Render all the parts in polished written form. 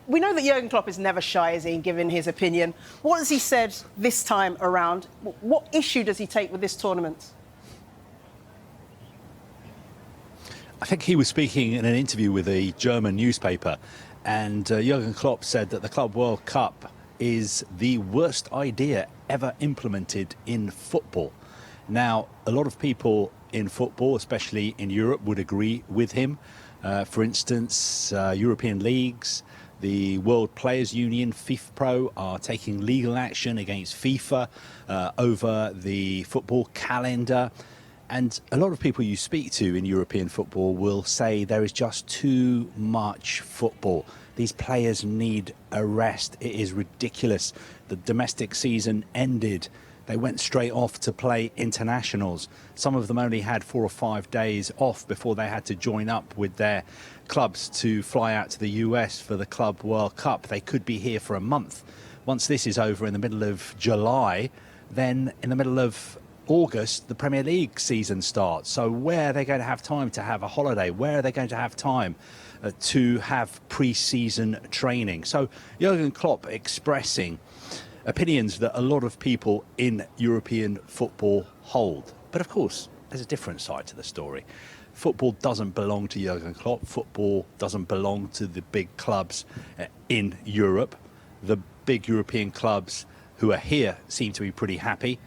We know that Jurgen Klopp is never shy, is he, in giving his opinion. What has he said this time around? What issue does he take with this tournament? I think he was speaking in an interview with a German newspaper, and Jurgen Klopp said that the Club World Cup is the worst idea ever implemented in football. Now, a lot of people in football, especially in Europe, would agree with him. For instance, European leagues, the World Players Union, FIFPro, are taking legal action against FIFA over the football calendar. And a lot of people you speak to in European football will say there is just too much football. These players need a rest. It is ridiculous. The domestic season ended. They went straight off to play internationals. Some of them only had 4 or 5 days off before they had to join up with their clubs to fly out to the US for the Club World Cup. They could be here for a month. Once this is over in the middle of July, then in the middle of August, the Premier League season starts. So where are they going to have time to have a holiday? Where are they going to have time to have pre-season training? So Jurgen Klopp expressing opinions that a lot of people in European football hold. But of course, there's a different side to the story. Football doesn't belong to Jurgen Klopp. Football doesn't belong to the big clubs in Europe. The big European clubs who are here seem to be pretty happy.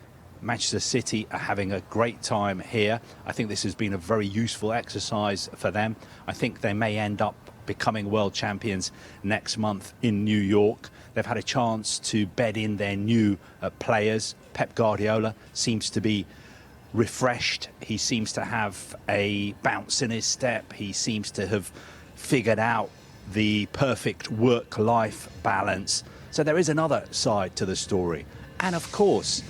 Manchester City are having a great time here. I think this has been a very useful exercise for them. I think they may end up becoming world champions next month in New York. They've had a chance to bed in their new players. Pep Guardiola seems to be refreshed. He seems to have a bounce in his step. He seems to have figured out the perfect work-life balance. So there is another side to the story. And of course,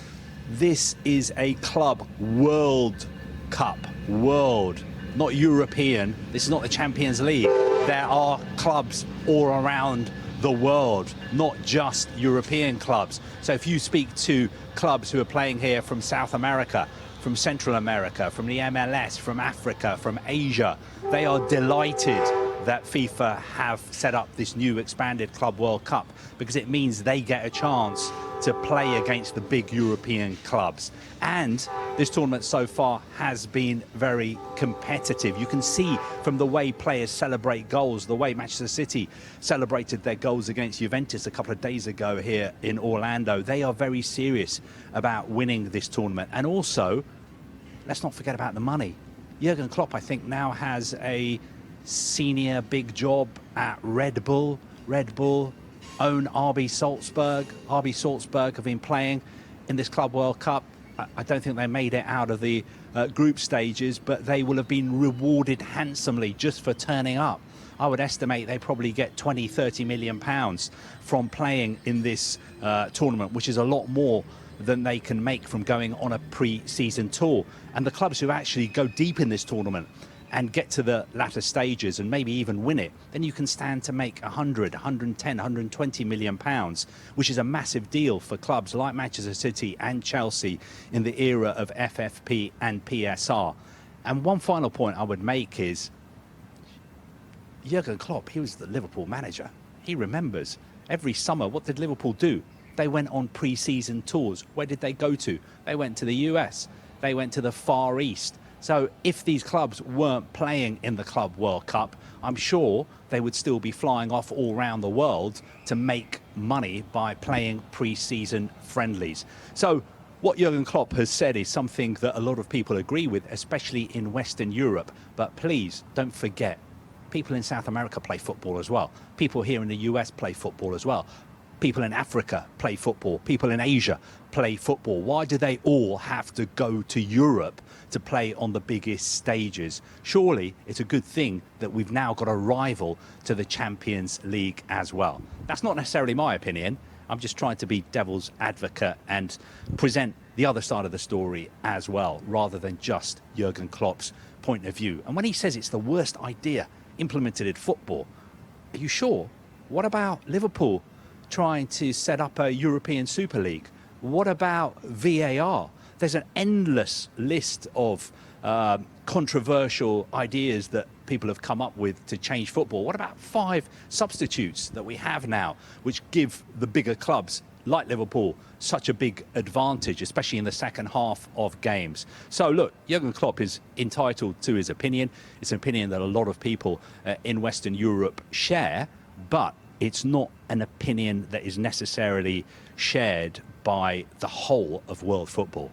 this is a Club World Cup. World, not European. This is not the Champions League. There are clubs all around the world, not just European clubs. So if you speak to clubs who are playing here from South America, from Central America, from the MLS, from Africa, from Asia, they are delighted that FIFA have set up this new expanded Club World Cup, because it means they get a chance to play against the big European clubs. And this tournament so far has been very competitive. You can see from the way players celebrate goals, the way Manchester City celebrated their goals against Juventus a couple of days ago here in Orlando. They are very serious about winning this tournament. And also, let's not forget about the money. Jurgen Klopp, I think, now has a senior big job at Red Bull. Red Bull own RB Salzburg. RB Salzburg have been playing in this Club World Cup. I don't think they made it out of the group stages, but they will have been rewarded handsomely just for turning up. I would estimate they probably get 20, 30 million pounds from playing in this tournament, which is a lot more than they can make from going on a pre-season tour. And the clubs who actually go deep in this tournament and get to the latter stages and maybe even win it, then you can stand to make 100, 110, 120 million pounds, which is a massive deal for clubs like Manchester City and Chelsea in the era of FFP and PSR. And one final point I would make is Jurgen Klopp, he was the Liverpool manager. He remembers every summer, what did Liverpool do? They went on pre-season tours. Where did they go to? They went to the US. They went to the Far East. So if these clubs weren't playing in the Club World Cup, I'm sure they would still be flying off all around the world to make money by playing pre-season friendlies. So what Jurgen Klopp has said is something that a lot of people agree with, especially in Western Europe. But please don't forget, people in South America play football as well. People here in the US play football as well. People in Africa play football. People in Asia play football. Why do they all have to go to Europe to play on the biggest stages? Surely it's a good thing that we've now got a rival to the Champions League as well. That's not necessarily my opinion. I'm just trying to be devil's advocate and present the other side of the story as well, rather than just Jurgen Klopp's point of view. And when he says it's the worst idea implemented in football, are you sure? What about Liverpool trying to set up a European Super League? What about VAR? There's an endless list of controversial ideas that people have come up with to change football. What about 5 substitutes that we have now, which give the bigger clubs like Liverpool such a big advantage, especially in the second half of games? So look, Jurgen Klopp is entitled to his opinion. It's an opinion that a lot of people in Western Europe share, but it's not an opinion that is necessarily shared by the whole of world football.